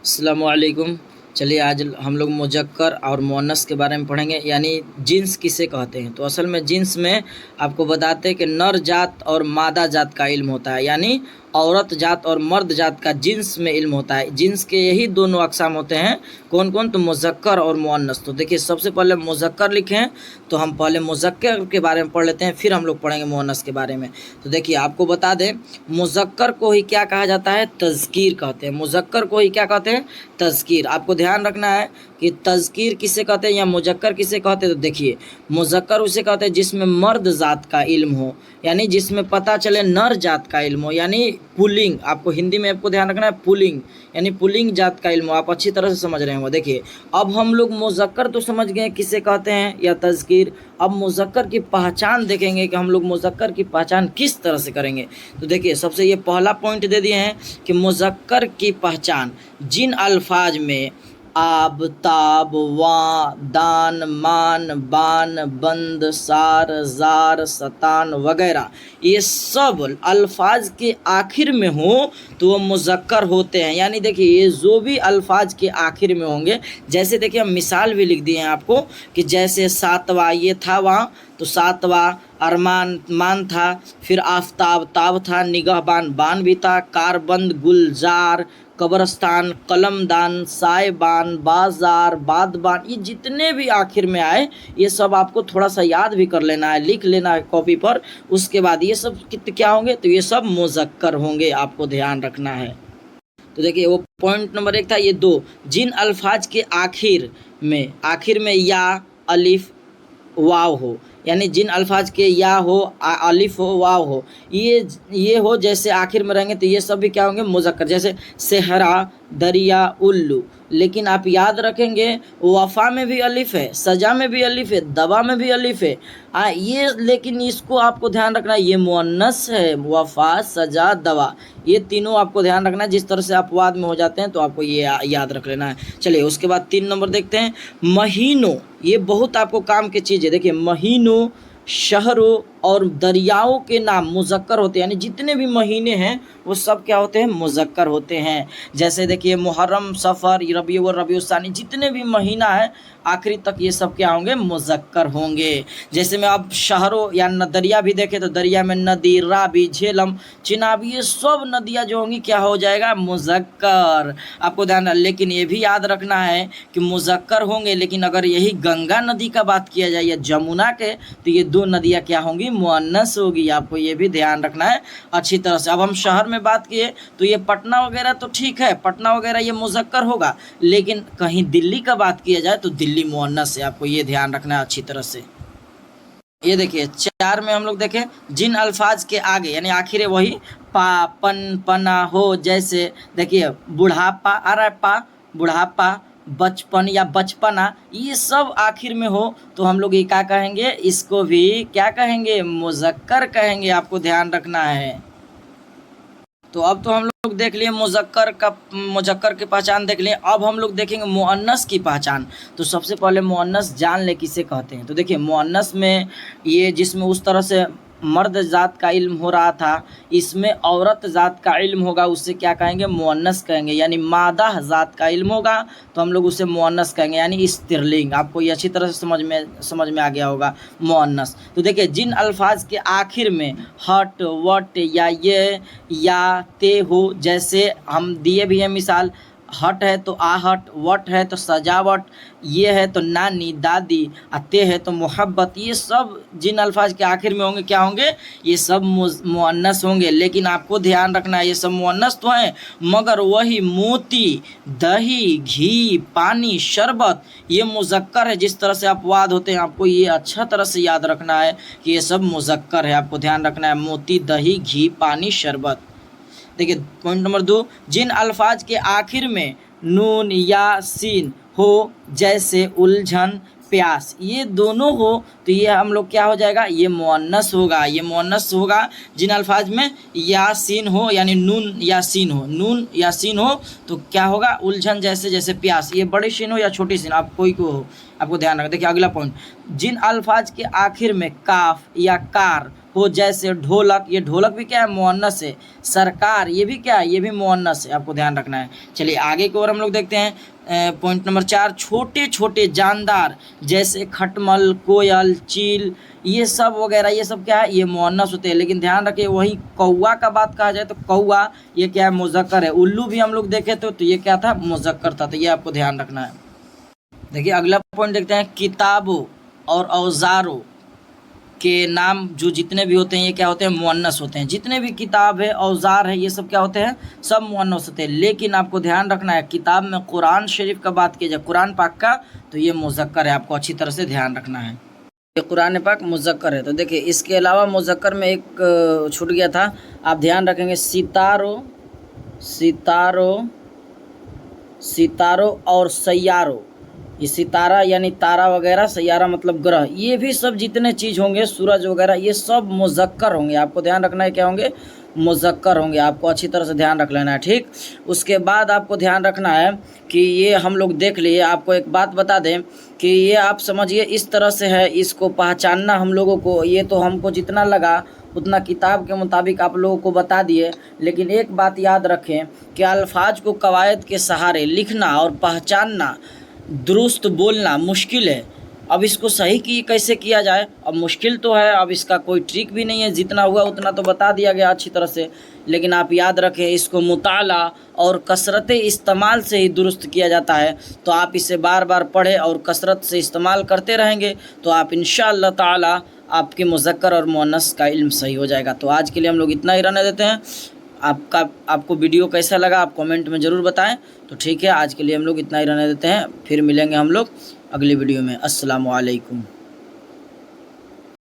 अस्सलामुअलैकुम। चलिए आज हम लोग मुज़क्कर और मुअन्नस के बारे में पढ़ेंगे, यानी जिन्स किसे कहते हैं। तो असल में जिन्स में आपको बताते हैं कि नर जात और मादा जात का इल्म होता है, यानी औरत जात और मर्द जात का जिन्स में इल्म होता है। जिन्स के यही दोनों अक़साम होते हैं, कौन कौन? तो मुज़क्कर और मुअन्नस। तो देखिए सबसे पहले मुज़क्कर लिखे हैं, तो हम पहले मुज़क्कर के बारे में पढ़ लेते हैं, फिर हम लोग पढ़ेंगे मुअन्नस के बारे में। तो देखिए आपको बता दें, मुज़क्कर को ही क्या कहा जाता है? तज़कीर कहते हैं। मुज़क्कर को ही क्या कहते हैं? तज़कीर। आपको ध्यान रखना है कि तज़कीर किसे कहते हैं या मुज़क्कर किसे कहते हैं। तो देखिए मुज़क्कर उसे कहते हैं जिसमें मर्द ज़ात का इल्म हो, यानी जिसमें पता चले नर जात का इल्म हो, यानी पुल्लिंग। आपको हिंदी में आपको ध्यान रखना है, पुल्लिंग यानी पुल्लिंग जात का इल्म हो। आप अच्छी तरह से समझ रहे हो। देखिए अब हम लोग मुज़क्कर तो समझ गए किसे कहते हैं या तज़कीर। अब मुज़क्कर की पहचान देखेंगे कि हम लोग मुज़क्कर की पहचान किस तरह से करेंगे। तो देखिए सबसे ये पहला पॉइंट दे दिए हैं कि मुज़क्कर की पहचान जिन अल्फाज में आब, ताब, वा, दान, मान, बान, बंद, सार, जार, सतान वगैरह ये सब अल्फाज के आखिर में हो तो वो मुज़क्कर होते हैं। यानी देखिए ये जो भी अल्फाज के आखिर में होंगे, जैसे देखिए हम मिसाल भी लिख दिए हैं आपको कि जैसे सातवा ये था वहाँ, तो सातवा अरमान मान था, फिर आफताब ताब था, निगहबान बान भी था, कारबंद गुलजार, कब्रस्तान, कलमदान, सायबान, बाजार, बादबान, ये जितने भी आखिर में आए ये सब आपको थोड़ा सा याद भी कर लेना है, लिख लेना है कॉपी पर। उसके बाद ये सब क्या होंगे? तो ये सब मुज़क्कर होंगे, आपको ध्यान रखना है। तो देखिए वो पॉइंट नंबर 1 था। ये 2, जिन अल्फाज के आखिर में या, अलिफ, वाव हो, यानी जिन अल्फाज के या हो, अलिफ हो, वाव हो, ये हो जैसे आखिर में रहेंगे तो ये सब भी क्या होंगे? मुज़क्कर। जैसे सेहरा, दरिया, उल्लू। लेकिन आप याद रखेंगे वफ़ा में भी अलिफ है, सजा में भी अलिफ है, दवा में भी अलिफ है। ये लेकिन इसको आपको ध्यान रखना है, ये मुअन्नस है। वफ़ा, सजा, दवा ये तीनों आपको ध्यान रखना है। जिस तरह से अपवाद में हो जाते हैं तो आपको ये याद रख लेना है। चलिए उसके बाद 3 नंबर देखते हैं, महीनों। ये बहुत आपको काम की चीज़ है। देखिए महीनों, शहरों और दरियाओं के नाम मुज़क्कर होते हैं, यानी जितने भी महीने हैं वो सब क्या होते हैं? मुज़क्कर होते हैं। जैसे देखिए मुहर्रम, सफ़र, रबीउल और रबीउल सानी, जितने भी महीना है आखिरी तक ये सब क्या होंगे? मुज़क्कर होंगे। जैसे में अब शहरों या दरिया भी देखें तो दरिया में नदी, रावी, झेलम, चिनाब, ये सब नदियाँ जो होंगी क्या हो जाएगा? मुज़क्कर। आपको ध्यान, लेकिन ये भी याद रखना है कि मुज़क्कर होंगे, लेकिन अगर यही गंगा नदी का बात किया जाए या जमुना के, तो ये 2 नदियाँ क्या होंगी? मुअन्नस होगी। आपको ये भी ध्यान रखना है अच्छी तरह से। अब हम शहर में बात किए तो ये पटना वगैरह तो ठीक है, पटना वगैरह ये मुज़क्कर होगा, लेकिन कहीं दिल्ली का बात किया जाए तो दिल्ली मुअन्नस है। आपको ये ध्यान रखना है अच्छी तरह से। ये देखिए 4 में हम लोग देखें, जिन अल्फाज के आगे यानी आखिर वही पा, पन, पना हो, जैसे देखिए बुढ़ापा आ रहा है, पा बुढ़ापा, बचपन या बचपना, ये सब आखिर में हो तो हम लोग ये क्या कहेंगे? इसको भी क्या कहेंगे? मुज़क्कर कहेंगे। आपको ध्यान रखना है। तो अब तो हम लोग देख लिए मुज़क्कर की पहचान देख लिए। अब हम लोग देखेंगे मुअन्नस की पहचान। तो सबसे पहले मुअन्नस जान ले किसे कहते हैं। तो देखिए मुअन्नस में ये जिसमें उस तरह से मर्द ज़ात का इल्म हो रहा था, इसमें औरत ज़ात का इल्म होगा, उससे क्या कहेंगे? मुअन्नस कहेंगे। यानी मादा ज़ात का इल्म होगा तो हम लोग उसे मुअन्नस कहेंगे, यानी स्त्रीलिंग। आपको ये अच्छी तरह से समझ में आ गया होगा मुअन्नस। तो देखिए जिन अल्फाज के आखिर में हट, वट या ये या ते हो, जैसे हम दिए भी हैं मिसाल, हट है तो आहट, वट है तो सजावट, ये है तो नानी दादी, ते है तो मोहब्बत, ये सब जिन अल्फाज के आखिर में होंगे क्या होंगे? ये सब मुअन्नस होंगे। लेकिन आपको ध्यान रखना है ये सब मुअन्नस तो हैं, मगर वही मोती, दही, घी, पानी, शरबत ये मुज़क्कर है। जिस तरह से अपवाद होते हैं आपको ये अच्छा तरह से याद रखना है कि ये सब मुज़क्कर है। आपको ध्यान रखना है, मोती, दही, घी, पानी, शरबत। देखिए पॉइंट नंबर 2, जिन अल्फाज के आखिर में नून या सीन हो, जैसे उलझन, प्यास, ये दोनों हो तो ये हम लोग क्या हो जाएगा? ये मुअन्नस होगा। ये मुअन्नस होगा जिन अल्फाज में या सीन हो, यानी नून या सीन हो। नून या सीन हो तो क्या होगा? उलझन, जैसे प्यास, ये बड़ी सीन हो या छोटी सीन, आप कोई को हो, आपको ध्यान रखना। देखिए अगला पॉइंट, जिन अल्फाज के आखिर में काफ या कार हो जैसे ढोलक, ये ढोलक भी क्या है, मुअन्नस है। सरकार, ये भी क्या है, ये भी मुअन्नस है, आपको ध्यान रखना है। चलिए आगे की ओर हम लोग देखते हैं। पॉइंट नंबर 4, छोटे छोटे जानदार जैसे खटमल, कोयल, चील, ये सब वगैरह, ये सब क्या है, ये मुअन्नस होते हैं। लेकिन ध्यान रखिए वही कौवा का बात कहा जाए तो कौवा ये क्या है, मुज़क्कर है। उल्लू भी हम लोग देखे तो ये क्या था, मुज़क्कर था। तो ये आपको ध्यान रखना है। देखिए अगला पॉइंट देखते हैं। किताबों और औजारों के नाम जो जितने भी होते हैं ये क्या होते हैं, मुअन्नस होते हैं। जितने भी किताब है, औजार है, ये सब क्या होते हैं, सब मुअन्नस होते हैं। लेकिन आपको ध्यान रखना है किताब में कुरान शरीफ का बात किया जाए, कुरान पाक का, तो ये मुज़क्कर है, आपको अच्छी तरह से ध्यान रखना है। ये कुरान पाक मुज़क्कर है। तो देखिए इसके अलावा मुज़क्कर में एक छूट गया था, आप ध्यान रखेंगे। सितारों, सितारों, सितारों और सैयारों, ये सितारा यानी तारा वगैरह, सैयारा मतलब ग्रह, ये भी सब जितने चीज़ होंगे, सूरज वगैरह, ये सब मुज़क्कर होंगे। आपको ध्यान रखना है क्या होंगे, मुज़क्कर होंगे। आपको अच्छी तरह से ध्यान रख लेना है, ठीक। उसके बाद आपको ध्यान रखना है कि ये हम लोग देख लिए। आपको एक बात बता दें कि ये आप समझिए इस तरह से है, इसको पहचानना हम लोगों को, ये तो हमको जितना लगा उतना किताब के मुताबिक आप लोगों को बता दिए। लेकिन एक बात याद रखें कि अल्फाज को कवायद के सहारे लिखना और पहचानना, दुरुस्त बोलना मुश्किल है। अब इसको सही की कैसे किया जाए, अब मुश्किल तो है, अब इसका कोई ट्रिक भी नहीं है। जितना हुआ उतना तो बता दिया गया अच्छी तरह से। लेकिन आप याद रखें इसको मुताला और कसरत इस्तेमाल से ही दुरुस्त किया जाता है। तो आप इसे बार बार पढ़ें और कसरत से इस्तेमाल करते रहेंगे तो आप इंशाअल्लाह ताला आपके मुज़क्कर और मुअन्नस का इल्म सही हो जाएगा। तो आज के लिए हम लोग इतना ही रहने देते हैं। आपको वीडियो कैसा लगा आप कमेंट में ज़रूर बताएं। तो ठीक है, आज के लिए हम लोग इतना ही रहने देते हैं, फिर मिलेंगे हम लोग अगली वीडियो में। अस्सलामु अलैकुम।